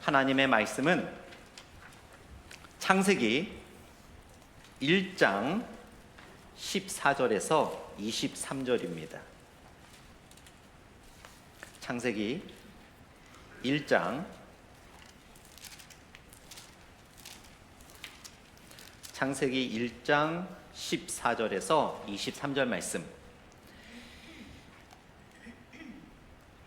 하나님의 말씀은 창세기 1장 14절에서 23절입니다. 창세기 1장 14절에서 23절 말씀.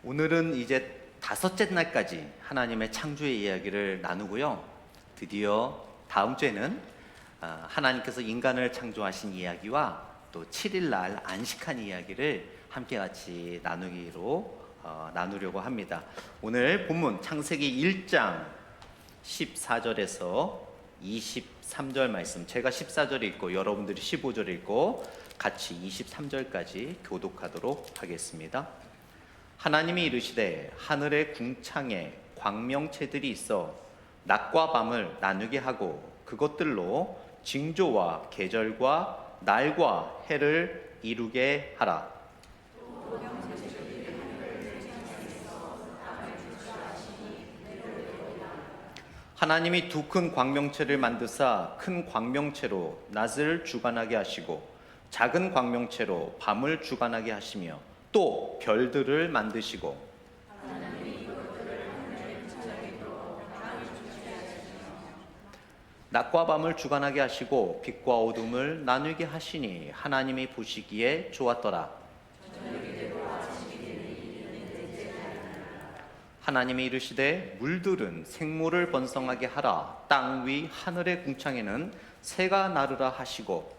오늘은 이제 다섯째 날까지 하나님의 창조의 이야기를 나누고요. 드디어 다음 주에는 하나님께서 인간을 창조하신 이야기와 또 7일 날 안식한 이야기를 함께 같이 나누려고 합니다. 오늘 본문 창세기 1장 14절에서 23절 말씀, 제가 14절 읽고 여러분들이 15절 읽고 같이 23절까지 교독하도록 하겠습니다. 하나님이 이르시되 하늘의 궁창에 광명체들이 있어 낮과 밤을 나누게 하고 그것들로 징조와 계절과 날과 해를 이루게 하라. 하나님이 두 큰 광명체를 만드사 큰 광명체로 낮을 주관하게 하시고 작은 광명체로 밤을 주관하게 하시며 또 별들을 만드시고 낮과 밤을 주관하게 하시고 빛과 어둠을 나누게 하시니 하나님이 보시기에 좋았더라. 하나님이 이르시되 물들은 생물을 번성하게 하라. 땅 위 하늘의 궁창에는 새가 나르라 하시고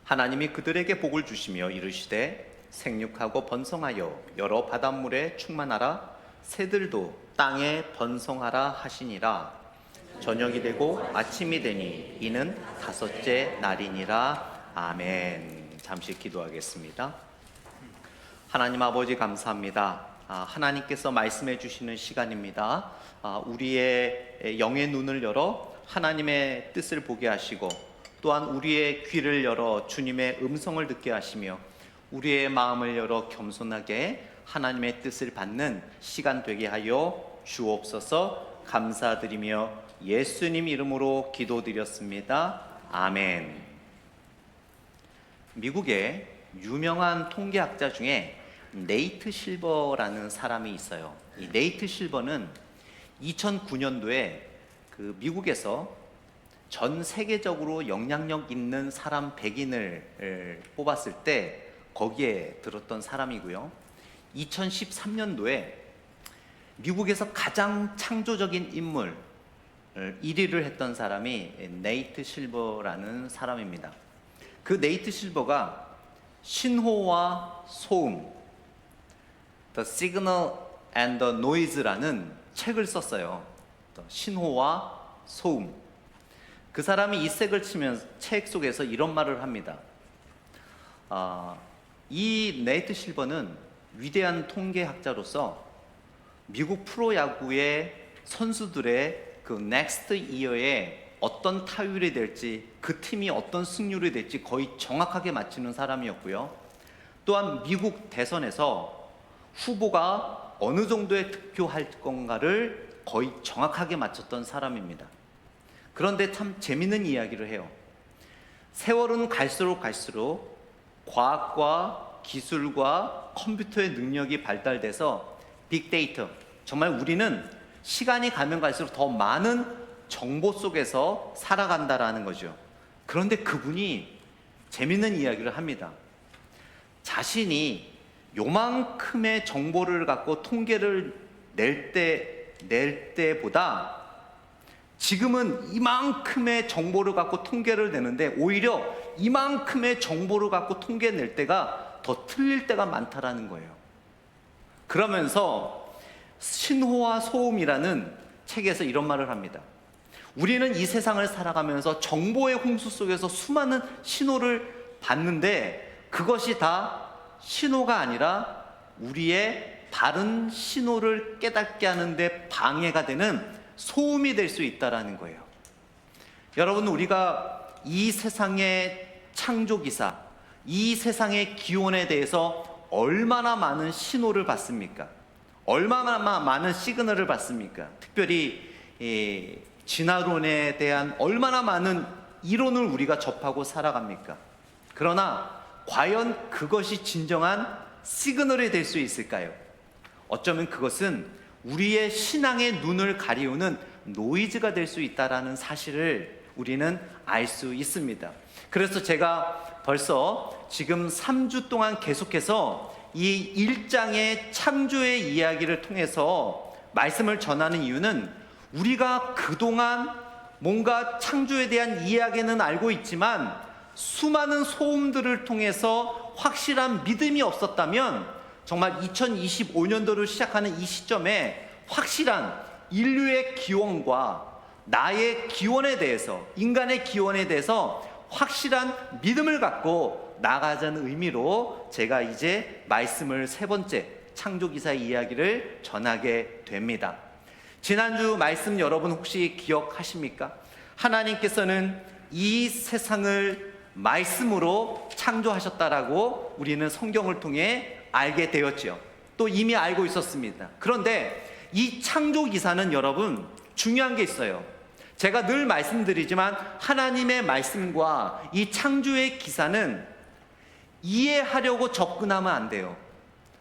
하나님이 그들에게 복을 주시며 이르시되 생육하고 번성하여 여러 바닷물에 충만하라. 새들도 땅에 번성하라 하시니라. 저녁이 되고 아침이 되니 이는 다섯째 날이니라. 아멘. 잠시 기도하겠습니다. 하나님 아버지 감사합니다. 하나님께서 말씀해 주시는 시간입니다. 우리의 영의 눈을 열어 하나님의 뜻을 보게 하시고 또한 우리의 귀를 열어 주님의 음성을 듣게 하시며 우리의 마음을 열어 겸손하게 하나님의 뜻을 받는 시간 되게 하여 주옵소서. 감사드리며 예수님 이름으로 기도드렸습니다. 아멘. 미국의 유명한 통계학자 중에 네이트 실버라는 사람이 있어요. 이 네이트 실버는 2009년도에 그 미국에서 전 세계적으로 영향력 있는 사람 100인을 뽑았을 때 거기에 들었던 사람이고요. 2013년도에 미국에서 가장 창조적인 인물 1위를 했던 사람이 네이트 실버라는 사람입니다. 그 네이트 실버가 신호와 소음, The Signal and the Noise라는 책을 썼어요. 신호와 소음. 그 사람이 이 책 속에서 이런 말을 합니다. 이 네이트 실버는 위대한 통계학자로서 미국 프로야구의 선수들의 그 넥스트 이어에 어떤 타율이 될지, 그 팀이 어떤 승률이 될지 거의 정확하게 맞히는 사람이었고요. 또한 미국 대선에서 후보가 어느 정도에 득표할 건가를 거의 정확하게 맞췄던 사람입니다. 그런데 참 재밌는 이야기를 해요. 세월은 갈수록 과학과 기술과 컴퓨터의 능력이 발달돼서 빅데이터, 정말 우리는 시간이 가면 갈수록 더 많은 정보 속에서 살아간다라는 거죠. 그런데 그분이 재밌는 이야기를 합니다. 자신이 요만큼의 정보를 갖고 통계를 낼 때보다 지금은 이만큼의 정보를 갖고 통계를 내는데 오히려 이만큼의 정보를 갖고 통계 낼 때가 더 틀릴 때가 많다라는 거예요. 그러면서 신호와 소음이라는 책에서 이런 말을 합니다. 우리는 이 세상을 살아가면서 정보의 홍수 속에서 수많은 신호를 받는데 그것이 다 신호가 아니라 우리의 바른 신호를 깨닫게 하는데 방해가 되는 소음이 될 수 있다라는 거예요. 여러분, 우리가 이 세상의 창조기사, 이 세상의 기원에 대해서 얼마나 많은 신호를 받습니까? 얼마나 많은 시그널을 받습니까? 특별히 진화론에 대한 얼마나 많은 이론을 우리가 접하고 살아갑니까? 그러나 과연 그것이 진정한 시그널이 될 수 있을까요? 어쩌면 그것은 우리의 신앙의 눈을 가리우는 노이즈가 될 수 있다는 사실을 우리는 알 수 있습니다. 그래서 제가 벌써 지금 3주 동안 계속해서 이 1장의 창조의 이야기를 통해서 말씀을 전하는 이유는, 우리가 그동안 뭔가 창조에 대한 이야기는 알고 있지만 수많은 소음들을 통해서 확실한 믿음이 없었다면, 정말 2025년도를 시작하는 이 시점에 확실한 인류의 기원과 나의 기원에 대해서, 인간의 기원에 대해서 확실한 믿음을 갖고 나가자는 의미로 제가 이제 말씀을 세 번째 창조기사의 이야기를 전하게 됩니다. 지난주 말씀 여러분 혹시 기억하십니까? 하나님께서는 이 세상을 말씀으로 창조하셨다라고 우리는 성경을 통해 알게 되었죠. 또 이미 알고 있었습니다. 그런데 이 창조기사는 여러분 중요한 게 있어요. 제가 늘 말씀드리지만 하나님의 말씀과 이 창조의 기사는 이해하려고 접근하면 안 돼요.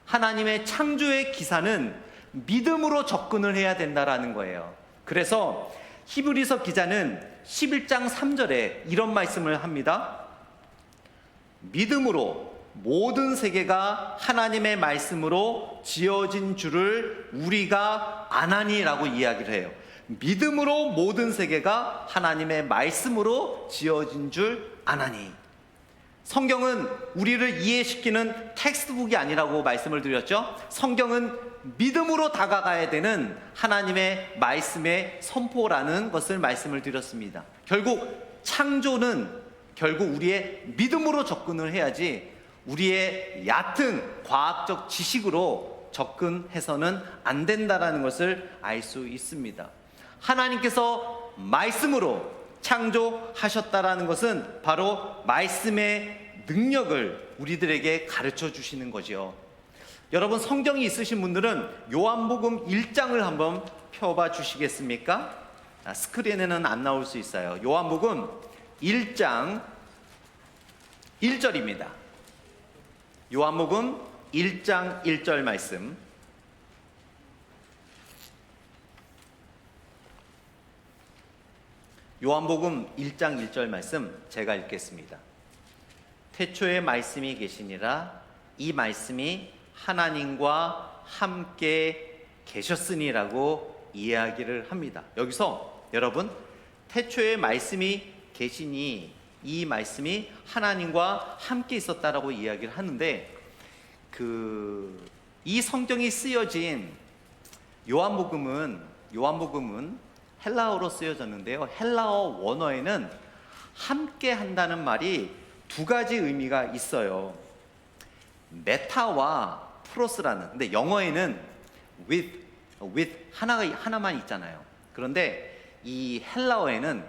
하나님의 창조의 기사는 믿음으로 접근을 해야 된다라는 거예요. 그래서 히브리서 기자는 11장 3절에 이런 말씀을 합니다. 믿음으로 모든 세계가 하나님의 말씀으로 지어진 줄을 우리가 아나니라고 이야기를 해요. 믿음으로 모든 세계가 하나님의 말씀으로 지어진 줄 아나니. 성경은 우리를 이해시키는 텍스트북이 아니라고 말씀을 드렸죠. 성경은 믿음으로 다가가야 되는 하나님의 말씀의 선포라는 것을 말씀을 드렸습니다. 결국 창조는 결국 우리의 믿음으로 접근을 해야지 우리의 얕은 과학적 지식으로 접근해서는 안 된다는 것을 알 수 있습니다. 하나님께서 말씀으로 창조하셨다라는 것은 바로 말씀의 능력을 우리들에게 가르쳐 주시는 거죠. 여러분, 성경이 있으신 분들은 요한복음 1장을 한번 펴봐 주시겠습니까? 스크린에는 안 나올 수 있어요. 요한복음 1장 1절입니다. 요한복음 1장 1절 말씀. 요한복음 1장 1절 말씀 제가 읽겠습니다. 태초에 말씀이 계시니라, 이 말씀이 하나님과 함께 계셨으니라고 이야기를 합니다. 여기서 여러분, 태초에 말씀이 계시니 이 말씀이 하나님과 함께 있었다라고 이야기를 하는데, 이 성경이 쓰여진 요한복음은 헬라어로 쓰여졌는데요. 헬라어 원어에는 함께 한다는 말이 두 가지 의미가 있어요. 메타와 프로스라는, 근데 영어에는 with 하나만 있잖아요. 그런데 이 헬라어에는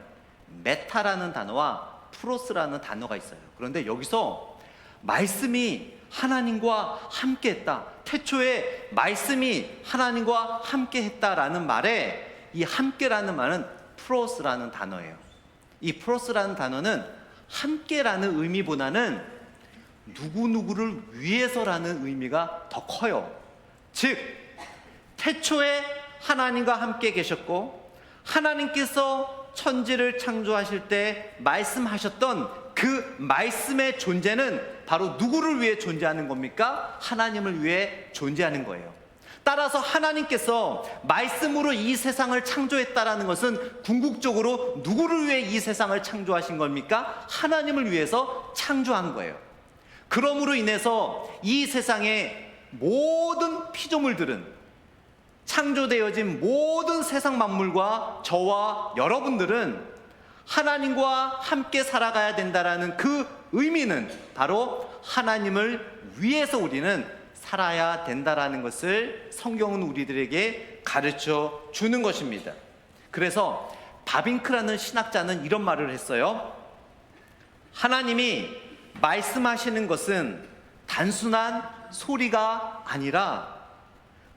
메타라는 단어와 프로스라는 단어가 있어요. 그런데 여기서 말씀이 하나님과 함께 했다, 태초에 말씀이 하나님과 함께 했다라는 말에 이 함께라는 말은 프로스라는 단어예요. 이 프로스라는 단어는 함께라는 의미보다는 누구누구를 위해서라는 의미가 더 커요. 즉, 태초에 하나님과 함께 계셨고, 하나님께서 천지를 창조하실 때 말씀하셨던 그 말씀의 존재는 바로 누구를 위해 존재하는 겁니까? 하나님을 위해 존재하는 거예요. 따라서 하나님께서 말씀으로 이 세상을 창조했다라는 것은 궁극적으로 누구를 위해 이 세상을 창조하신 겁니까? 하나님을 위해서 창조한 거예요. 그러므로 인해서 이 세상의 모든 피조물들은, 창조되어진 모든 세상 만물과 저와 여러분들은 하나님과 함께 살아가야 된다라는 그 의미는 바로 하나님을 위해서 우리는 살아야 된다라는 것을 성경은 우리들에게 가르쳐 주는 것입니다. 그래서 바빙크라는 신학자는 이런 말을 했어요. 하나님이 말씀하시는 것은 단순한 소리가 아니라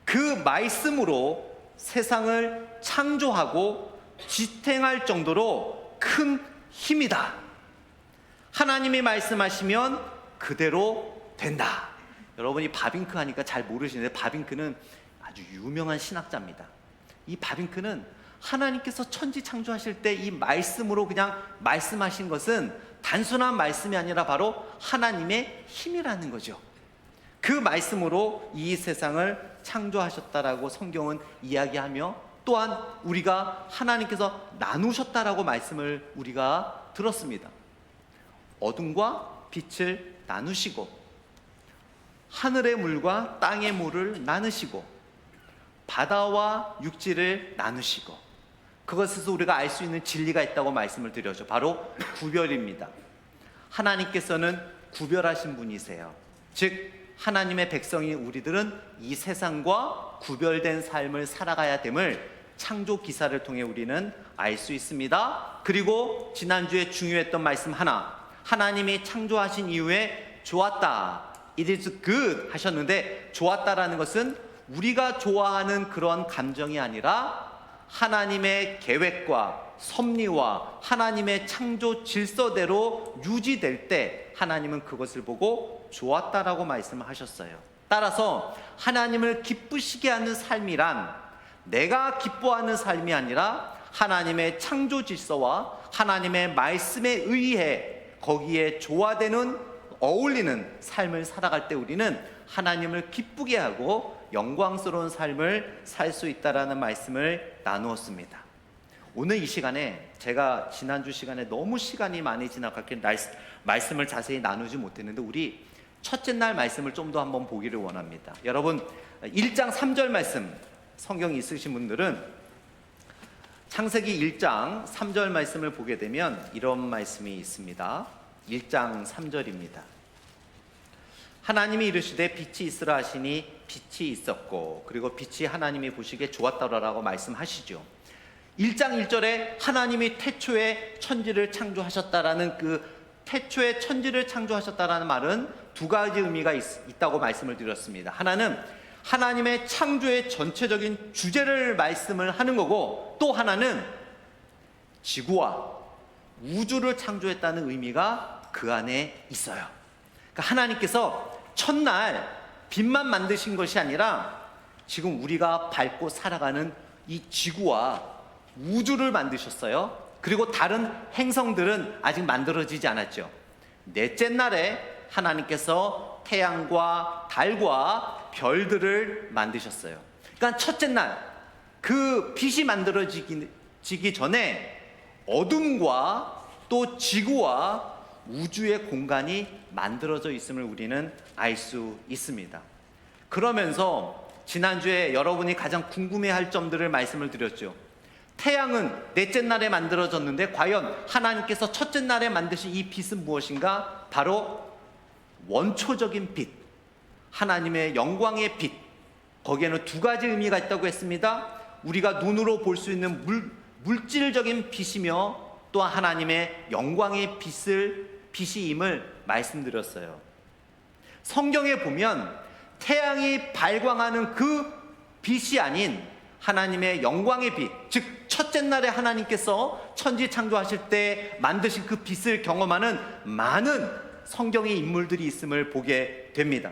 그 말씀으로 세상을 창조하고 지탱할 정도로 큰 힘이다. 하나님이 말씀하시면 그대로 된다. 여러분이 바빙크 하니까 잘 모르시는데 바빙크는 아주 유명한 신학자입니다. 이 바빙크는 하나님께서 천지 창조하실 때 이 말씀으로 그냥 말씀하신 것은 단순한 말씀이 아니라 바로 하나님의 힘이라는 거죠. 그 말씀으로 이 세상을 창조하셨다라고 성경은 이야기하며, 또한 우리가 하나님께서 나누셨다라고 말씀을 우리가 들었습니다. 어둠과 빛을 나누시고 하늘의 물과 땅의 물을 나누시고 바다와 육지를 나누시고, 그것에서 우리가 알 수 있는 진리가 있다고 말씀을 드렸죠. 바로 구별입니다. 하나님께서는 구별하신 분이세요. 즉 하나님의 백성인 우리들은 이 세상과 구별된 삶을 살아가야 됨을 창조 기사를 통해 우리는 알 수 있습니다. 그리고 지난주에 중요했던 말씀 하나, 하나님이 창조하신 이후에 좋았다, it is good 하셨는데, 좋았다라는 것은 우리가 좋아하는 그런 감정이 아니라 하나님의 계획과 섭리와 하나님의 창조 질서대로 유지될 때 하나님은 그것을 보고 좋았다라고 말씀하셨어요. 따라서 하나님을 기쁘시게 하는 삶이란 내가 기뻐하는 삶이 아니라 하나님의 창조 질서와 하나님의 말씀에 의해 거기에 조화되는, 어울리는 삶을 살아갈 때 우리는 하나님을 기쁘게 하고 영광스러운 삶을 살 수 있다라는 말씀을 나누었습니다. 오늘 이 시간에 제가 지난주 시간에 너무 시간이 많이 지나갔기에 말씀을 자세히 나누지 못했는데, 우리 첫째 날 말씀을 좀 더 한번 보기를 원합니다. 여러분 1장 3절 말씀 성경이 있으신 분들은 창세기 1장 3절 말씀을 보게 되면 이런 말씀이 있습니다. 1장 3절입니다. 하나님이 이르시되 빛이 있으라 하시니 빛이 있었고, 그리고 빛이 하나님이 보시기에 좋았더라라고 말씀하시죠. 1장 1절에 하나님이 태초에 천지를 창조하셨다라는 그 태초에 천지를 창조하셨다라는 말은 두 가지 의미가 있다고 말씀을 드렸습니다. 하나는 하나님의 창조의 전체적인 주제를 말씀을 하는 거고, 또 하나는 지구와 우주를 창조했다는 의미가 그 안에 있어요. 그러니까 하나님께서 첫날 빛만 만드신 것이 아니라 지금 우리가 밟고 살아가는 이 지구와 우주를 만드셨어요. 그리고 다른 행성들은 아직 만들어지지 않았죠. 넷째 날에 하나님께서 태양과 달과 별들을 만드셨어요. 그러니까 첫째 날 그 빛이 만들어지기 전에 어둠과 또 지구와 우주의 공간이 만들어져 있음을 우리는 알 수 있습니다. 그러면서 지난주에 여러분이 가장 궁금해할 점들을 말씀을 드렸죠. 태양은 넷째 날에 만들어졌는데 과연 하나님께서 첫째 날에 만드신 이 빛은 무엇인가? 바로 원초적인 빛, 하나님의 영광의 빛. 거기에는 두 가지 의미가 있다고 했습니다. 우리가 눈으로 볼 수 있는 물질적인 빛이며, 또 하나님의 영광의 빛임을 말씀드렸어요. 성경에 보면 태양이 발광하는 그 빛이 아닌 하나님의 영광의 빛, 즉 첫째 날에 하나님께서 천지 창조하실 때 만드신 그 빛을 경험하는 많은 성경의 인물들이 있음을 보게 됩니다.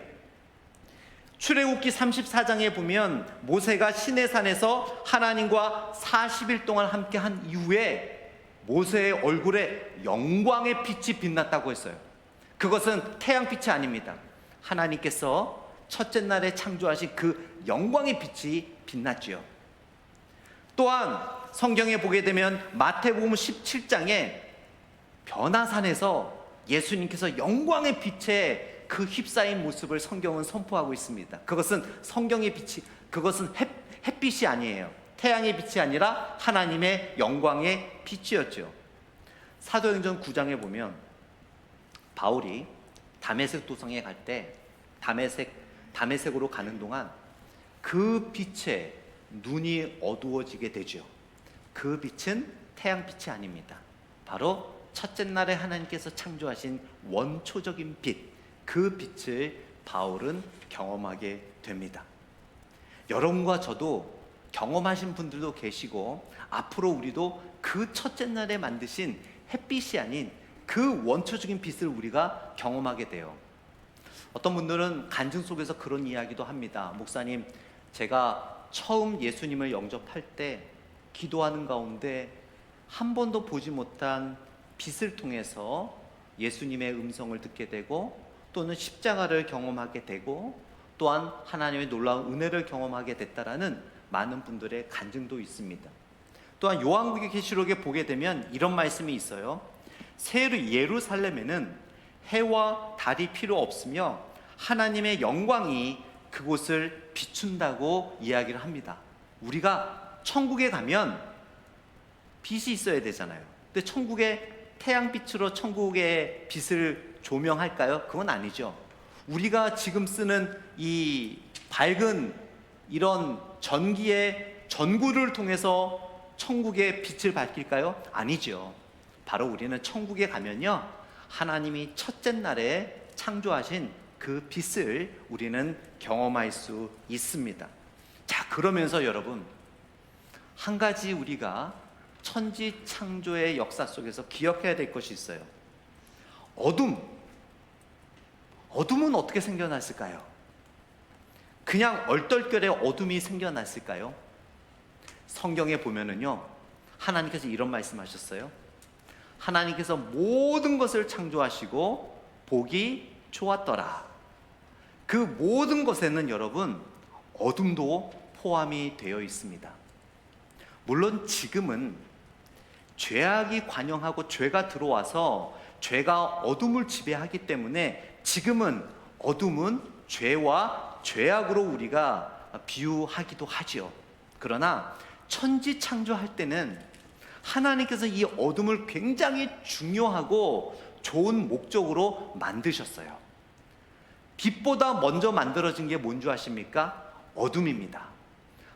출애굽기 34장에 보면 모세가 시내산에서 하나님과 40일 동안 함께한 이후에 모세의 얼굴에 영광의 빛이 빛났다고 했어요. 그것은 태양빛이 아닙니다. 하나님께서 첫째 날에 창조하신 그 영광의 빛이 빛났지요. 또한 성경에 보게 되면 마태복음 17장에 변화산에서 예수님께서 영광의 빛에 그 휩싸인 모습을 성경은 선포하고 있습니다. 그것은 성경의 빛이, 그것은 햇빛이 아니에요. 태양의 빛이 아니라 하나님의 영광의 빛이었죠. 사도행전 9장에 보면 바울이 다메섹 도성에 갈 때 다메섹으로 가는 동안 그 빛에 눈이 어두워지게 되죠. 그 빛은 태양빛이 아닙니다. 바로 첫째 날에 하나님께서 창조하신 원초적인 빛, 그 빛을 바울은 경험하게 됩니다. 여러분과 저도 경험하신 분들도 계시고, 앞으로 우리도 그 첫째 날에 만드신 햇빛이 아닌 그 원초적인 빛을 우리가 경험하게 돼요. 어떤 분들은 간증 속에서 그런 이야기도 합니다. 목사님, 제가 처음 예수님을 영접할 때 기도하는 가운데 한 번도 보지 못한 빛을 통해서 예수님의 음성을 듣게 되고, 또는 십자가를 경험하게 되고, 또한 하나님의 놀라운 은혜를 경험하게 됐다라는 많은 분들의 간증도 있습니다. 또한 요한계시록에 보게 되면 이런 말씀이 있어요. 새 예루살렘에는 해와 달이 필요 없으며 하나님의 영광이 그곳을 비춘다고 이야기를 합니다. 우리가 천국에 가면 빛이 있어야 되잖아요. 근데 천국에 태양빛으로 천국의 빛을 조명할까요? 그건 아니죠. 우리가 지금 쓰는 이 밝은 이런 전기의 전구를 통해서 천국의 빛을 밝힐까요? 아니죠. 바로 우리는 천국에 가면요, 하나님이 첫째 날에 창조하신 그 빛을 우리는 경험할 수 있습니다. 자, 그러면서 여러분, 한 가지 우리가 천지 창조의 역사 속에서 기억해야 될 것이 있어요. 어둠은 어떻게 생겨났을까요? 그냥 얼떨결에 어둠이 생겨났을까요? 성경에 보면은요, 하나님께서 이런 말씀하셨어요. 하나님께서 모든 것을 창조하시고 보기 좋았더라. 그 모든 것에는 여러분, 어둠도 포함이 되어 있습니다. 물론 지금은 죄악이 관영하고 죄가 들어와서 죄가 어둠을 지배하기 때문에 지금은 어둠은 죄와 죄악으로 우리가 비유하기도 하지요. 그러나 천지 창조할 때는 하나님께서 이 어둠을 굉장히 중요하고 좋은 목적으로 만드셨어요. 빛보다 먼저 만들어진 게 뭔지 아십니까? 어둠입니다.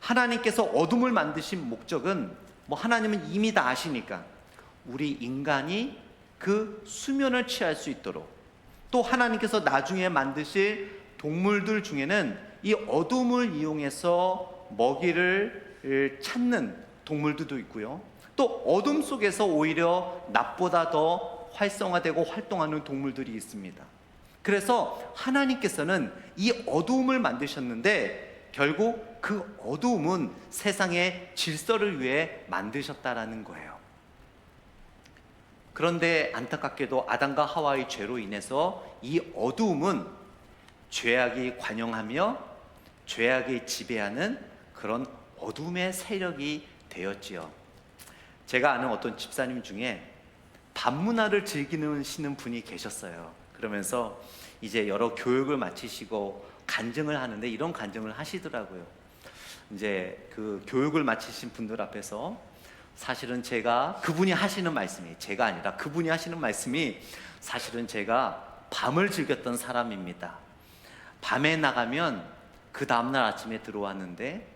하나님께서 어둠을 만드신 목적은 하나님은 이미 다 아시니까 우리 인간이 그 수면을 취할 수 있도록, 또 하나님께서 나중에 만드실 동물들 중에는 이 어둠을 이용해서 먹이를 찾는 동물들도 있고요, 또 어둠 속에서 오히려 낮보다 더 활성화되고 활동하는 동물들이 있습니다. 그래서 하나님께서는 이 어두움을 만드셨는데 결국 그 어두움은 세상의 질서를 위해 만드셨다라는 거예요. 그런데 안타깝게도 아담과 하와의 죄로 인해서 이 어두움은 죄악이 관영하며 죄악이 지배하는 그런 어둠의 세력이 되었지요. 제가 아는 어떤 집사님 중에 밤문화를 즐기시는 분이 계셨어요. 그러면서 이제 여러 교육을 마치시고 간증을 하는데 이런 간증을 하시더라고요. 이제 그 교육을 마치신 분들 앞에서 사실은 제가 그분이 하시는 말씀이, 제가 아니라 그분이 하시는 말씀이, 사실은 제가 밤을 즐겼던 사람입니다. 밤에 나가면 그 다음날 아침에 들어왔는데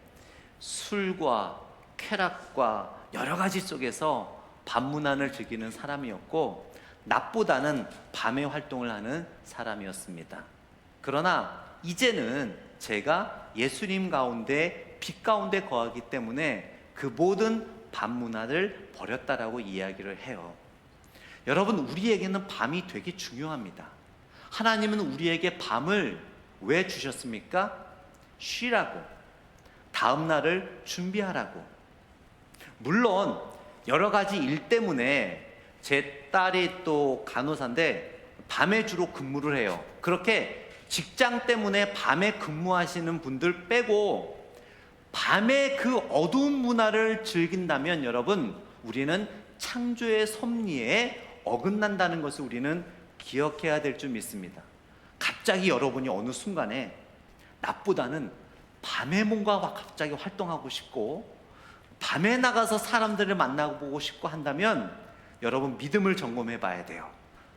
술과 쾌락과 여러 가지 속에서 밤문화를 즐기는 사람이었고 낮보다는 밤에 활동을 하는 사람이었습니다. 그러나 이제는 제가 예수님 가운데 빛 가운데 거하기 때문에 그 모든 밤문화를 버렸다라고 이야기를 해요. 여러분, 우리에게는 밤이 되게 중요합니다. 하나님은 우리에게 밤을 왜 주셨습니까? 쉬라고, 다음 날을 준비하라고. 물론 여러 가지 일 때문에 제 딸이 또 간호사인데 밤에 주로 근무를 해요. 그렇게 직장 때문에 밤에 근무하시는 분들 빼고 밤에 그 어두운 문화를 즐긴다면 여러분, 우리는 창조의 섭리에 어긋난다는 것을 우리는 기억해야 될 줄 믿습니다. 갑자기 여러분이 어느 순간에 낮보다는 밤에 뭔가 갑자기 활동하고 싶고 밤에 나가서 사람들을 만나보고 싶고 한다면 여러분, 믿음을 점검해 봐야 돼요.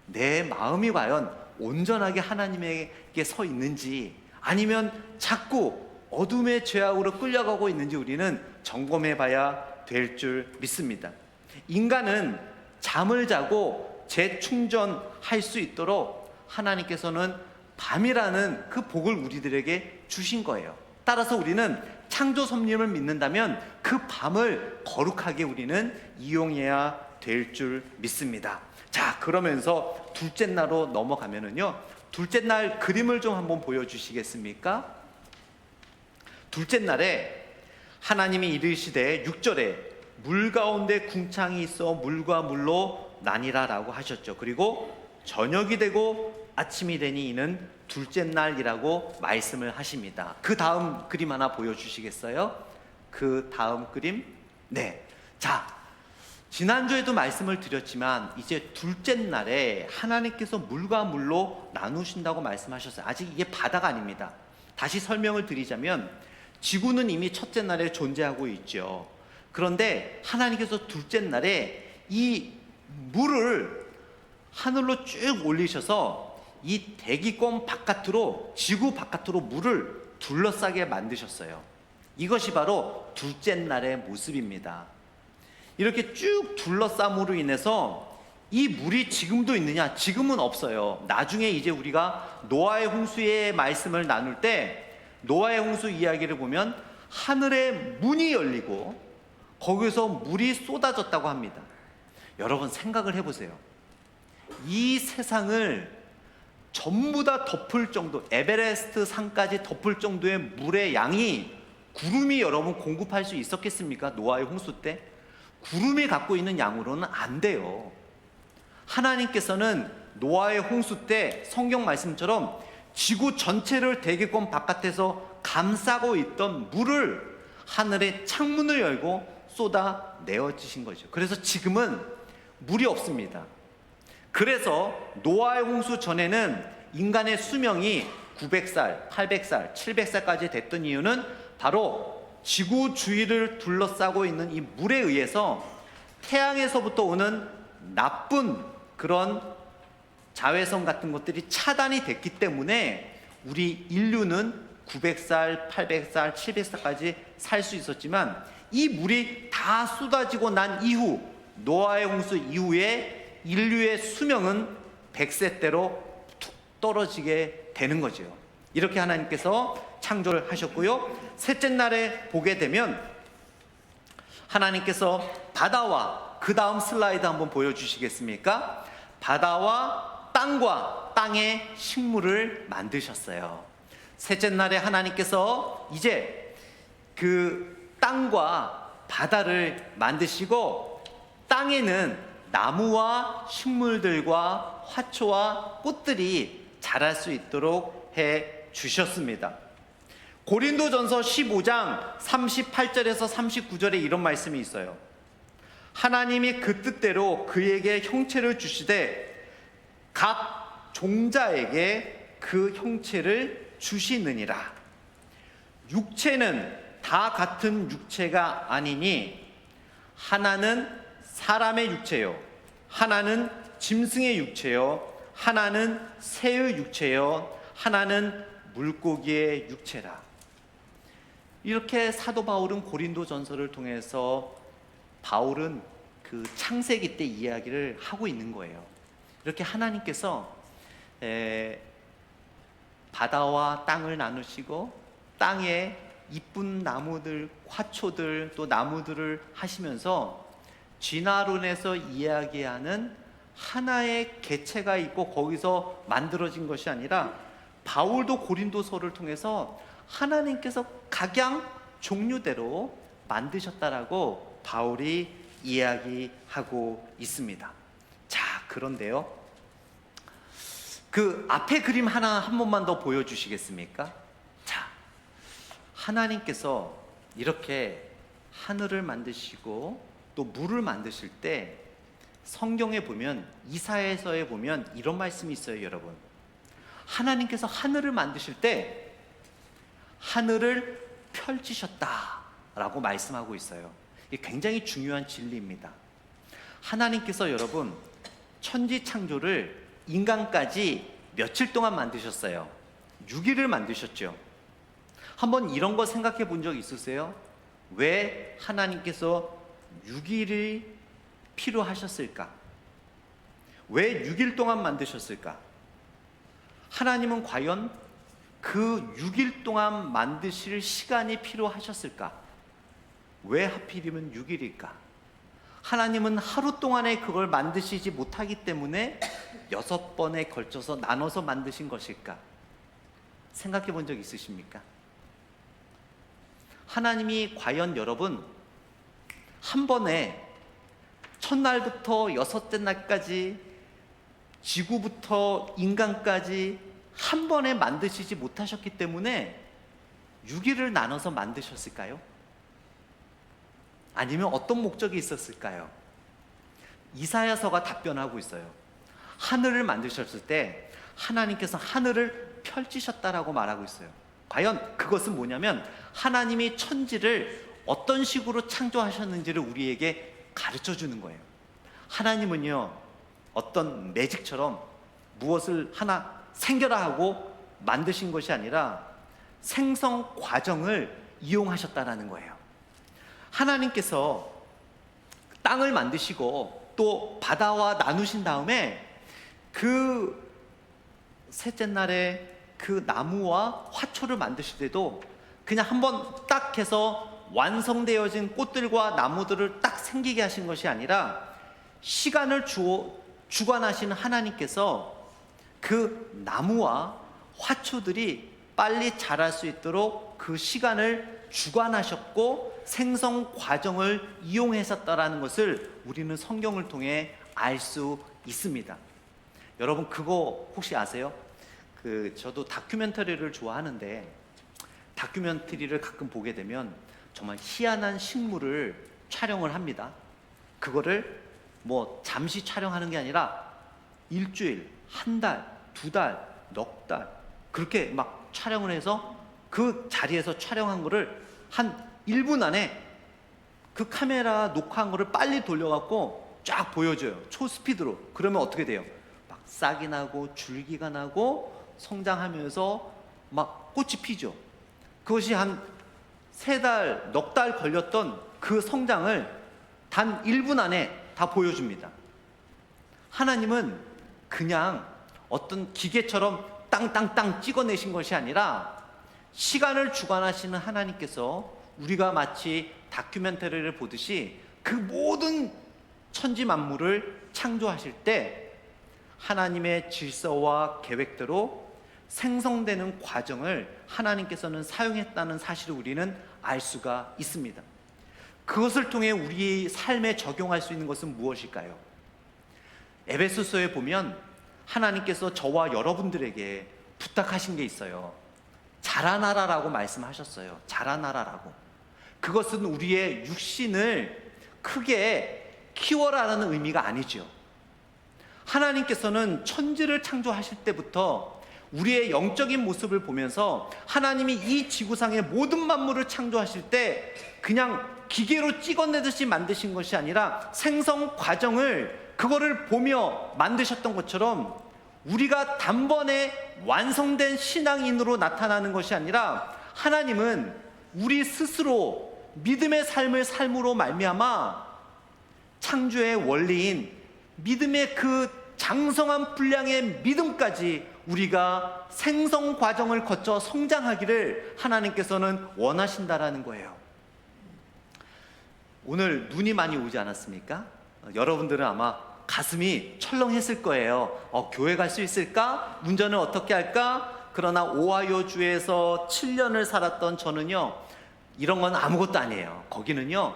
내 마음이 과연 온전하게 하나님에게 서 있는지, 아니면 자꾸 어둠의 죄악으로 끌려가고 있는지 우리는 점검해 봐야 될 줄 믿습니다. 인간은 잠을 자고 재충전할 수 있도록 하나님께서는 밤이라는 그 복을 우리들에게 주신 거예요. 따라서 우리는 창조 섭리를 믿는다면 그 밤을 거룩하게 우리는 이용해야 될 줄 믿습니다. 자, 그러면서 둘째 날로 넘어가면은요, 둘째 날 그림을 좀 한번 보여주시겠습니까? 둘째 날에 하나님이 이르시되 6절에 물 가운데 궁창이 있어 물과 물로 나뉘라 라고 하셨죠. 그리고 저녁이 되고 아침이 되니 이는 둘째 날이라고 말씀을 하십니다. 그 다음 그림 하나 보여주시겠어요? 그 다음 그림. 네. 자, 지난주에도 말씀을 드렸지만 이제 둘째 날에 하나님께서 물과 물로 나누신다고 말씀하셨어요. 아직 이게 바다가 아닙니다. 다시 설명을 드리자면 지구는 이미 첫째 날에 존재하고 있죠. 그런데 하나님께서 둘째 날에 이 물을 하늘로 쭉 올리셔서 이 대기권 바깥으로, 지구 바깥으로 물을 둘러싸게 만드셨어요. 이것이 바로 둘째 날의 모습입니다. 이렇게 쭉 둘러싸므로 인해서 이 물이 지금도 있느냐? 지금은 없어요. 나중에 이제 우리가 노아의 홍수의 말씀을 나눌 때 노아의 홍수 이야기를 보면 하늘에 문이 열리고 거기서 물이 쏟아졌다고 합니다. 여러분 생각을 해보세요. 이 세상을 전부 다 덮을 정도, 에베레스트 산까지 덮을 정도의 물의 양이 구름이 여러분 공급할 수 있었겠습니까? 노아의 홍수 때? 구름이 갖고 있는 양으로는 안 돼요. 하나님께서는 노아의 홍수 때 성경 말씀처럼 지구 전체를 대기권 바깥에서 감싸고 있던 물을 하늘의 창문을 열고 쏟아 내어주신 거죠. 그래서 지금은 물이 없습니다. 그래서 노아의 홍수 전에는 인간의 수명이 900살, 800살, 700살까지 됐던 이유는 바로 지구 주위를 둘러싸고 있는 이 물에 의해서 태양에서부터 오는 나쁜 그런 자외선 같은 것들이 차단이 됐기 때문에 우리 인류는 900살, 800살, 700살까지 살 수 있었지만 이 물이 다 쏟아지고 난 이후, 노아의 홍수 이후에 인류의 수명은 100세대로 툭 떨어지게 되는 거죠. 이렇게 하나님께서 창조를 하셨고요. 셋째 날에 보게 되면 하나님께서 바다와, 그 다음 슬라이드 한번 보여주시겠습니까? 바다와 땅과 땅의 식물을 만드셨어요. 셋째 날에 하나님께서 이제 그 땅과 바다를 만드시고 땅에는 나무와 식물들과 화초와 꽃들이 자랄 수 있도록 해 주셨습니다. 고린도전서 15장 38절에서 39절에 이런 말씀이 있어요. 하나님이 그 뜻대로 그에게 형체를 주시되 각 종자에게 그 형체를 주시느니라. 육체는 다 같은 육체가 아니니 하나는 사람의 육체요, 하나는 짐승의 육체요, 하나는 새의 육체요, 하나는 물고기의 육체라. 이렇게 사도 바울은 고린도전서를 통해서 바울은 그 창세기 때 이야기를 하고 있는 거예요. 이렇게 하나님께서 바다와 땅을 나누시고 땅에 이쁜 나무들, 화초들, 또 나무들을 하시면서 진화론에서 이야기하는 하나의 개체가 있고 거기서 만들어진 것이 아니라 바울도 고린도서를 통해서 하나님께서 각양 종류대로 만드셨다라고 바울이 이야기하고 있습니다. 자, 그런데요, 그 앞에 그림 하나 한 번만 더 보여주시겠습니까? 자, 하나님께서 이렇게 하늘을 만드시고 또 물을 만드실 때 성경에 보면, 이사야서에 보면 이런 말씀이 있어요. 여러분, 하나님께서 하늘을 만드실 때 하늘을 펼치셨다라고 말씀하고 있어요. 이게 굉장히 중요한 진리입니다. 하나님께서 여러분 천지 창조를, 인간까지 며칠 동안 만드셨어요? 6일을 만드셨죠. 한번 이런 거 생각해 본 적 있으세요? 왜 하나님께서 6일이 필요하셨을까? 왜 6일 동안 만드셨을까? 하나님은 과연 그 6일 동안 만드실 시간이 필요하셨을까? 왜 하필이면 6일일까? 하나님은 하루 동안에 그걸 만드시지 못하기 때문에 6번에 걸쳐서 나눠서 만드신 것일까? 생각해 본 적 있으십니까? 하나님이 과연 여러분 한 번에 첫날부터 여섯째 날까지 지구부터 인간까지 한 번에 만드시지 못하셨기 때문에 6일을 나눠서 만드셨을까요? 아니면 어떤 목적이 있었을까요? 이사야서가 답변하고 있어요. 하늘을 만드셨을 때 하나님께서 하늘을 펼치셨다라고 말하고 있어요. 과연 그것은 뭐냐면 하나님이 천지를 어떤 식으로 창조하셨는지를 우리에게 가르쳐 주는 거예요. 하나님은요, 어떤 매직처럼 무엇을 하나 생겨라 하고 만드신 것이 아니라 생성 과정을 이용하셨다라는 거예요. 하나님께서 땅을 만드시고 또 바다와 나누신 다음에 그 셋째 날에 그 나무와 화초를 만드실 때도 그냥 한번 딱 해서 완성되어진 꽃들과 나무들을 딱 생기게 하신 것이 아니라 시간을 주관하시는 하나님께서 그 나무와 화초들이 빨리 자랄 수 있도록 그 시간을 주관하셨고 생성 과정을 이용했었다라는 것을 우리는 성경을 통해 알 수 있습니다. 여러분 그거 혹시 아세요? 저도 다큐멘터리를 좋아하는데 다큐멘터리를 가끔 보게 되면 정말 희한한 식물을 촬영을 합니다. 그거를 뭐 잠시 촬영하는 게 아니라 일주일, 한 달, 두 달, 넉 달 그렇게 막 촬영을 해서 그 자리에서 촬영한 거를 한 1분 안에 그 카메라 녹화한 거를 빨리 돌려갖고 쫙 보여줘요. 초스피드로. 그러면 어떻게 돼요? 막 싹이 나고 줄기가 나고 성장하면서 막 꽃이 피죠. 그것이 한 3달, 넉 달 걸렸던 그 성장을 단 1분 안에 다 보여줍니다. 하나님은 그냥 어떤 기계처럼 땅땅땅 찍어내신 것이 아니라 시간을 주관하시는 하나님께서 우리가 마치 다큐멘터리를 보듯이 그 모든 천지 만물을 창조하실 때 하나님의 질서와 계획대로 생성되는 과정을 하나님께서는 사용했다는 사실을 우리는 알 수가 있습니다. 그것을 통해 우리 삶에 적용할 수 있는 것은 무엇일까요? 에베소서에 보면 하나님께서 저와 여러분들에게 부탁하신 게 있어요. 자라나라라고 말씀하셨어요. 자라나라라고. 그것은 우리의 육신을 크게 키워라라는 의미가 아니죠. 하나님께서는 천지를 창조하실 때부터 우리의 영적인 모습을 보면서 하나님이 이 지구상의 모든 만물을 창조하실 때 그냥 기계로 찍어내듯이 만드신 것이 아니라 생성 과정을 그거를 보며 만드셨던 것처럼 우리가 단번에 완성된 신앙인으로 나타나는 것이 아니라 하나님은 우리 스스로 믿음의 삶을 삶으로 말미암아 창조의 원리인 믿음의 그 장성한 분량의 믿음까지 우리가 생성 과정을 거쳐 성장하기를 하나님께서는 원하신다라는 거예요. 오늘 눈이 많이 오지 않았습니까? 여러분들은 아마 가슴이 철렁했을 거예요. 교회 갈 수 있을까? 운전을 어떻게 할까? 그러나 오하이오주에서 7년을 살았던 저는요, 이런 건 아무것도 아니에요. 거기는요,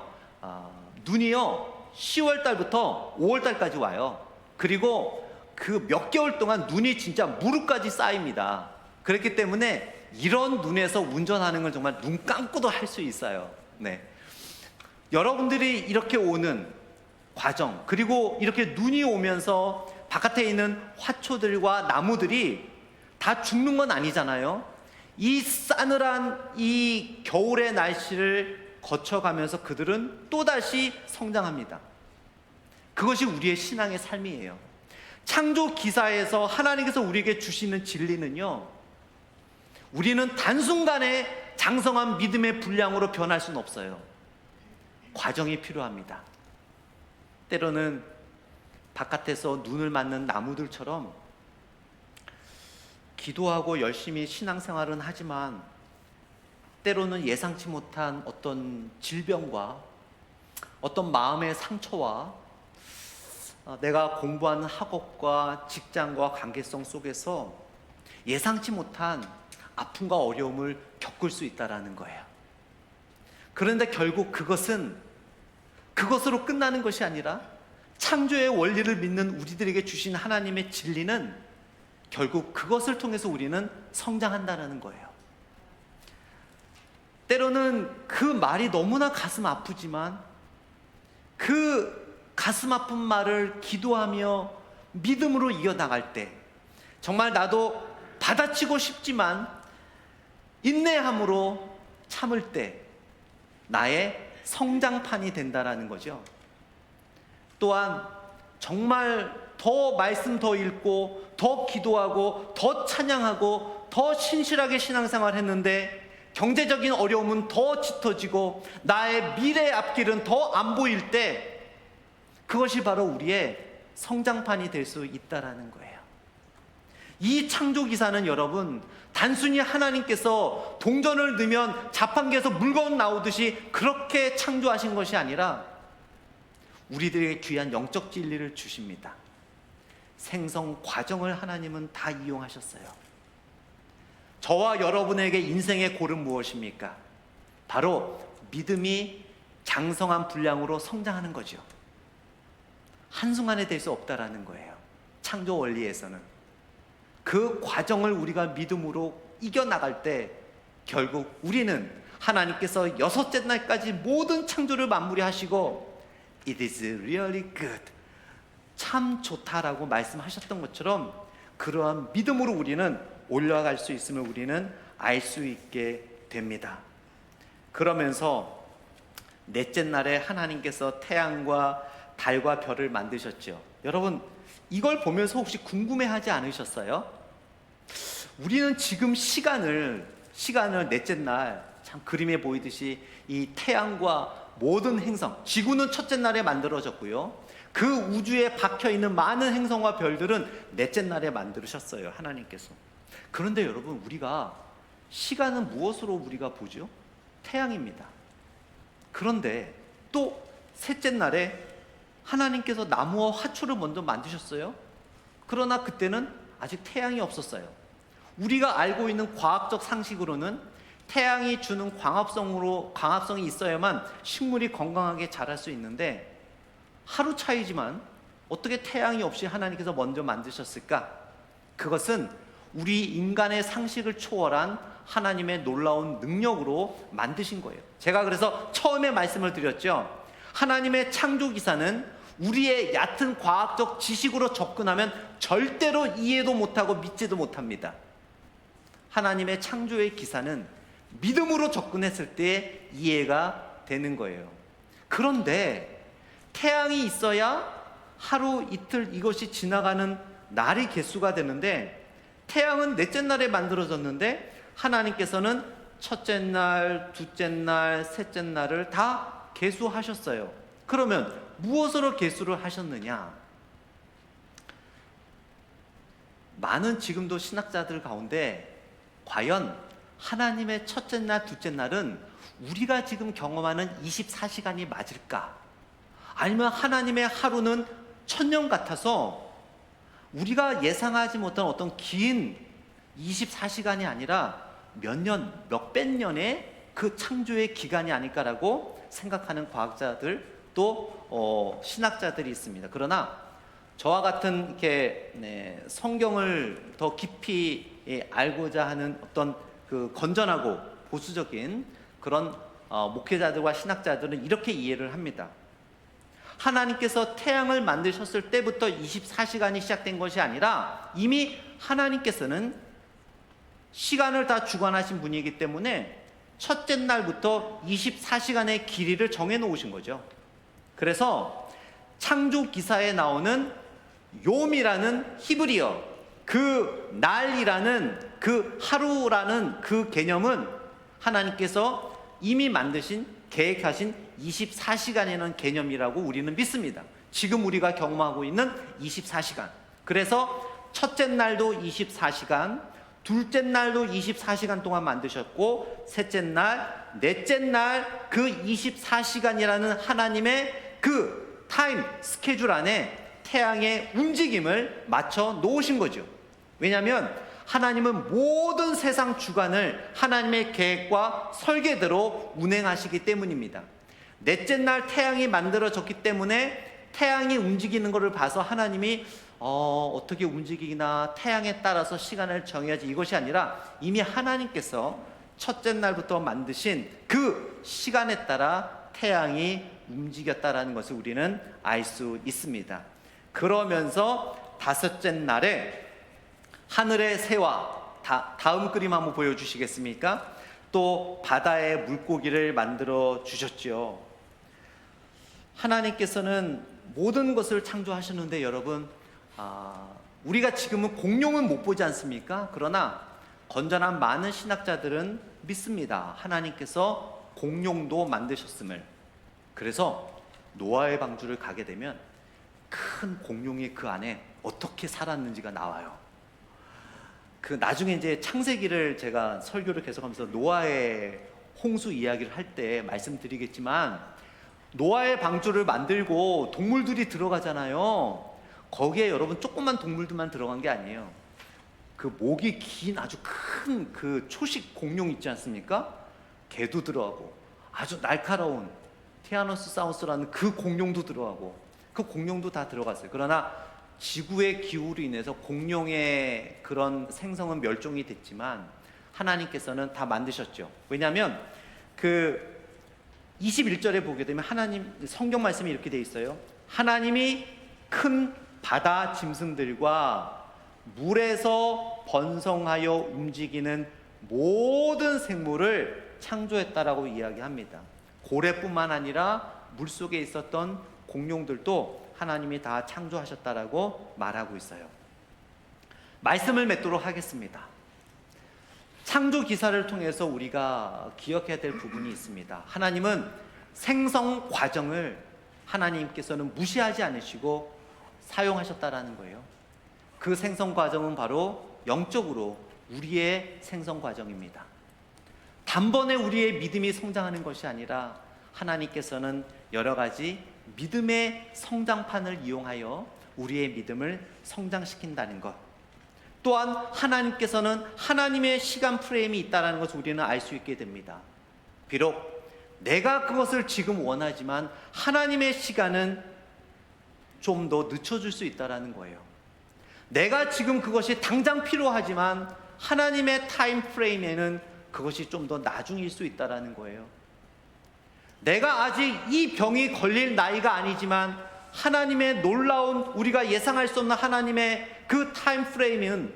눈이요 10월 달부터 5월 달까지 와요. 그리고 그 몇 개월 동안 눈이 진짜 무릎까지 쌓입니다. 그렇기 때문에 이런 눈에서 운전하는 건 정말 눈 감고도 할 수 있어요. 네. 여러분들이 이렇게 오는 과정, 그리고 이렇게 눈이 오면서 바깥에 있는 화초들과 나무들이 다 죽는 건 아니잖아요. 이 싸늘한 이 겨울의 날씨를 거쳐가면서 그들은 또다시 성장합니다. 그것이 우리의 신앙의 삶이에요. 창조 기사에서 하나님께서 우리에게 주시는 진리는요, 우리는 단순간에 장성한 믿음의 분량으로 변할 수는 없어요. 과정이 필요합니다. 때로는 바깥에서 눈을 맞는 나무들처럼 기도하고 열심히 신앙생활은 하지만 때로는 예상치 못한 어떤 질병과 어떤 마음의 상처와 내가 공부하는 학업과 직장과 관계성 속에서 예상치 못한 아픔과 어려움을 겪을 수 있다는 거예요. 그런데 결국 그것으로 끝나는 것이 아니라 창조의 원리를 믿는 우리들에게 주신 하나님의 진리는 결국 그것을 통해서 우리는 성장한다는 거예요. 때로는 그 말이 너무나 가슴 아프지만 그 가슴 아픈 말을 기도하며 믿음으로 이어나갈 때 정말 나도 받아치고 싶지만 인내함으로 참을 때 나의 성장판이 된다라는 거죠. 또한 정말 더 말씀 더 읽고 더 기도하고 더 찬양하고 더 신실하게 신앙생활 했는데 경제적인 어려움은 더 짙어지고 나의 미래 앞길은 더 안 보일 때 그것이 바로 우리의 성장판이 될 수 있다라는 거예요. 이 창조기사는 여러분 단순히 하나님께서 동전을 넣으면 자판기에서 물건 나오듯이 그렇게 창조하신 것이 아니라 우리들에게 귀한 영적 진리를 주십니다. 생성 과정을 하나님은 다 이용하셨어요. 저와 여러분에게 인생의 골은 무엇입니까? 바로 믿음이 장성한 분량으로 성장하는 거죠. 한순간에 될 수 없다라는 거예요. 창조 원리에서는 그 과정을 우리가 믿음으로 이겨나갈 때 결국 우리는 하나님께서 여섯째 날까지 모든 창조를 마무리하시고 It is really good, 참 좋다라고 말씀하셨던 것처럼 그러한 믿음으로 우리는 올라갈 수 있음을 우리는 알 수 있게 됩니다. 그러면서 넷째 날에 하나님께서 태양과 달과 별을 만드셨죠. 여러분 이걸 보면서 혹시 궁금해하지 않으셨어요? 우리는 지금 시간을 넷째 날 참 그림에 보이듯이 이 태양과 모든 행성, 지구는 첫째 날에 만들어졌고요. 그 우주에 박혀있는 많은 행성과 별들은 넷째 날에 만드셨어요, 하나님께서. 그런데 여러분 우리가 시간은 무엇으로 우리가 보죠? 태양입니다. 그런데 또 셋째 날에 하나님께서 나무와 화초를 먼저 만드셨어요. 그러나 그때는 아직 태양이 없었어요. 우리가 알고 있는 과학적 상식으로는 태양이 주는 광합성이 있어야만 식물이 건강하게 자랄 수 있는데 하루 차이지만 어떻게 태양이 없이 하나님께서 먼저 만드셨을까? 그것은 우리 인간의 상식을 초월한 하나님의 놀라운 능력으로 만드신 거예요. 제가 그래서 처음에 말씀을 드렸죠. 하나님의 창조 기사는 우리의 얕은 과학적 지식으로 접근하면 절대로 이해도 못하고 믿지도 못합니다. 하나님의 창조의 기사는 믿음으로 접근했을 때 이해가 되는 거예요. 그런데 태양이 있어야 하루 이틀 이것이 지나가는 날이 개수가 되는데 태양은 넷째 날에 만들어졌는데 하나님께서는 첫째 날, 둘째 날, 셋째 날을 다 계수하셨어요. 그러면 무엇으로 계수를 하셨느냐? 많은 지금도 신학자들 가운데 과연 하나님의 첫째 날, 둘째 날은 우리가 지금 경험하는 24시간이 맞을까? 아니면 하나님의 하루는 1000년 같아서 우리가 예상하지 못한 어떤 긴 24시간이 아니라 몇 년, 몇백 년의 그 창조의 기간이 아닐까라고 생각하는 과학자들 또 신학자들이 있습니다. 그러나 저와 같은 이렇게 성경을 더 깊이 알고자 하는 어떤 그 건전하고 보수적인 그런 목회자들과 신학자들은 이렇게 이해를 합니다. 하나님께서 태양을 만드셨을 때부터 24시간이 시작된 것이 아니라 이미 하나님께서는 시간을 다 주관하신 분이기 때문에 첫째 날부터 24시간의 길이를 정해 놓으신 거죠. 그래서 창조 기사에 나오는 욤이라는 히브리어, 그 날이라는 그 하루라는 그 개념은 하나님께서 이미 만드신 계획하신 24시간이라는 개념이라고 우리는 믿습니다. 지금 우리가 경험하고 있는 24시간. 그래서 첫째 날도 24시간, 둘째 날도 24시간 동안 만드셨고, 셋째 날, 넷째 날 그 24시간이라는 하나님의 그 타임 스케줄 안에 태양의 움직임을 맞춰 놓으신 거죠. 왜냐하면 하나님은 모든 세상 주관을 하나님의 계획과 설계대로 운행하시기 때문입니다. 넷째 날 태양이 만들어졌기 때문에 태양이 움직이는 것을 봐서 하나님이 어떻게 움직이나 태양에 따라서 시간을 정해야지, 이것이 아니라 이미 하나님께서 첫째 날부터 만드신 그 시간에 따라 태양이 움직였다라는 것을 우리는 알 수 있습니다. 그러면서 다섯째 날에 하늘의 새와 다음 그림 한번 보여주시겠습니까? 또 바다의 물고기를 만들어 주셨죠. 하나님께서는 모든 것을 창조하셨는데 여러분, 우리가 지금은 공룡은 못 보지 않습니까? 그러나 건전한 많은 신학자들은 믿습니다. 하나님께서 공룡도 만드셨음을. 그래서 노아의 방주를 가게 되면 큰 공룡이 그 안에 어떻게 살았는지가 나와요. 그 나중에 이제 창세기를 제가 설교를 계속하면서 노아의 홍수 이야기를 할 때 말씀드리겠지만, 노아의 방주를 만들고 동물들이 들어가잖아요. 거기에 여러분 조그만 동물들만 들어간 게 아니에요. 그 목이 긴 아주 큰 그 초식 공룡 있지 않습니까? 개도 들어가고, 아주 날카로운 티라노사우루스라는 그 공룡도 들어가고, 그 공룡도 다 들어갔어요. 그러나 지구의 기후로 인해서 공룡의 그런 생성은 멸종이 됐지만 하나님께서는 다 만드셨죠. 왜냐하면 그 21절에 보게 되면 하나님 성경 말씀이 이렇게 돼 있어요. 하나님이 큰 바다 짐승들과 물에서 번성하여 움직이는 모든 생물을 창조했다라고 이야기합니다. 고래뿐만 아니라 물속에 있었던 공룡들도 하나님이 다 창조하셨다라고 말하고 있어요. 말씀을 맺도록 하겠습니다. 창조 기사를 통해서 우리가 기억해야 될 부분이 있습니다. 하나님은 생성 과정을 하나님께서는 무시하지 않으시고 사용하셨다라는 거예요. 그 생성 과정은 바로 영적으로 우리의 생성 과정입니다. 단번에 우리의 믿음이 성장하는 것이 아니라 하나님께서는 여러 가지 믿음의 성장판을 이용하여 우리의 믿음을 성장시킨다는 것. 또한 하나님께서는 하나님의 시간 프레임이 있다는 것을 우리는 알 수 있게 됩니다. 비록 내가 그것을 지금 원하지만 하나님의 시간은 좀 더 늦춰줄 수 있다는 거예요. 내가 지금 그것이 당장 필요하지만 하나님의 타임 프레임에는 그것이 좀 더 나중일 수 있다는 거예요. 내가 아직 이 병이 걸릴 나이가 아니지만 하나님의 놀라운, 우리가 예상할 수 없는 하나님의 그 타임 프레임은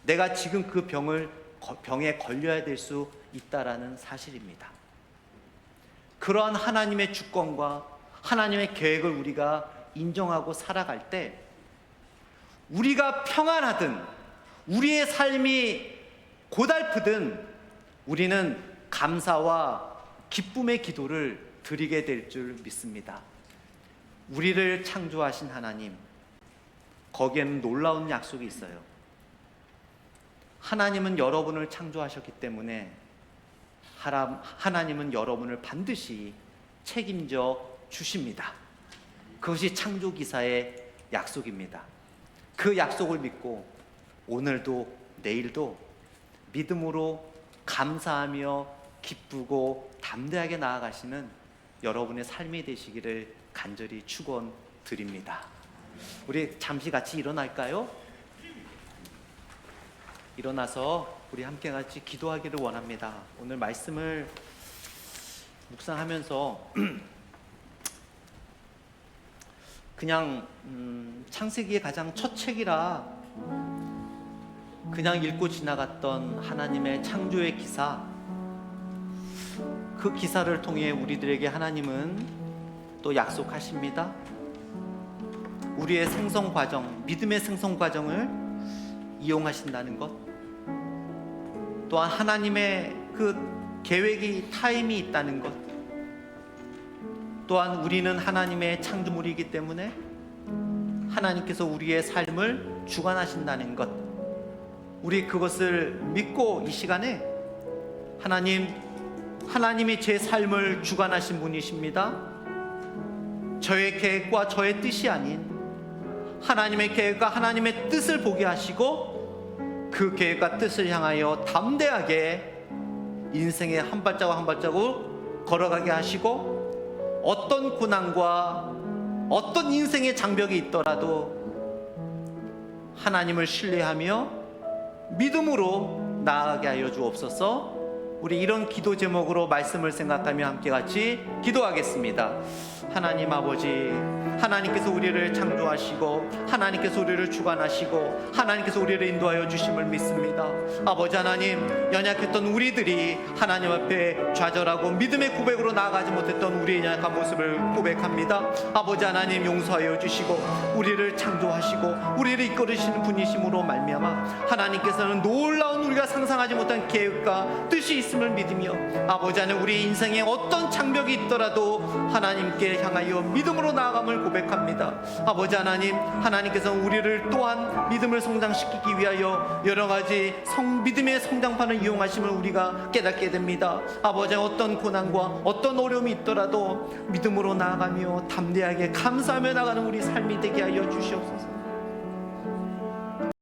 내가 지금 그 병에 걸려야 될 수 있다라는 사실입니다. 그러한 하나님의 주권과 하나님의 계획을 우리가 인정하고 살아갈 때 우리가 평안하든 우리의 삶이 고달프든 우리는 감사와 기쁨의 기도를 드리게 될 줄 믿습니다. 우리를 창조하신 하나님, 거기에는 놀라운 약속이 있어요. 하나님은 여러분을 창조하셨기 때문에 하나님은 여러분을 반드시 책임져 주십니다. 그것이 창조기사의 약속입니다. 그 약속을 믿고 오늘도 내일도 믿음으로 감사하며 기쁘고 담대하게 나아가시는 여러분의 삶이 되시기를 간절히 축원드립니다. 우리 잠시 같이 일어날까요? 일어나서 우리 함께 같이 기도하기를 원합니다. 오늘 말씀을 묵상하면서 그냥 창세기의 가장 첫 책이라 그냥 읽고 지나갔던 하나님의 창조의 기사, 그 기사를 통해 우리들에게 하나님은 또 약속하십니다. 우리의 생성 과정, 믿음의 생성 과정을 이용하신다는 것, 또한 하나님의 그 계획이 타임이 있다는 것, 또한 우리는 하나님의 창조물이기 때문에 하나님께서 우리의 삶을 주관하신다는 것, 우리 그것을 믿고 이 시간에 하나님이 제 삶을 주관하신 분이십니다. 저의 계획과 저의 뜻이 아닌 하나님의 계획과 하나님의 뜻을 보게 하시고 그 계획과 뜻을 향하여 담대하게 인생의 한 발자국 한 발자국 걸어가게 하시고, 어떤 고난과 어떤 인생의 장벽이 있더라도 하나님을 신뢰하며 믿음으로 나아가게 하여 주옵소서. 우리 이런 기도 제목으로 말씀을 생각하며 함께 같이 기도하겠습니다. 하나님 아버지, 하나님께서 우리를 창조하시고 하나님께서 우리를 주관하시고 하나님께서 우리를 인도하여 주심을 믿습니다. 아버지 하나님, 연약했던 우리들이 하나님 앞에 좌절하고 믿음의 고백으로 나아가지 못했던 우리의 연약한 모습을 고백합니다. 아버지 하나님, 용서하여 주시고 우리를 창조하시고 우리를 이끌으시는 분이심으로 말미암아 하나님께서는 놀라운 우리가 상상하지 못한 계획과 뜻이 있음을 믿으며, 아버지 하나님, 우리 인생에 어떤 장벽이 있더라도 하나님께 향하여 믿음으로 나아감을 고백합니다. 아버지 하나님, 하나님께서 우리를 또한 믿음을 성장시키기 위하여 여러 가지 믿음의 성장판을 이용하심을 우리가 깨닫게 됩니다. 아버지, 어떤 고난과 어떤 어려움이 있더라도 믿음으로 나아가며 담대하게 감사하며 나가는 우리 삶이 되게 하여 주시옵소서.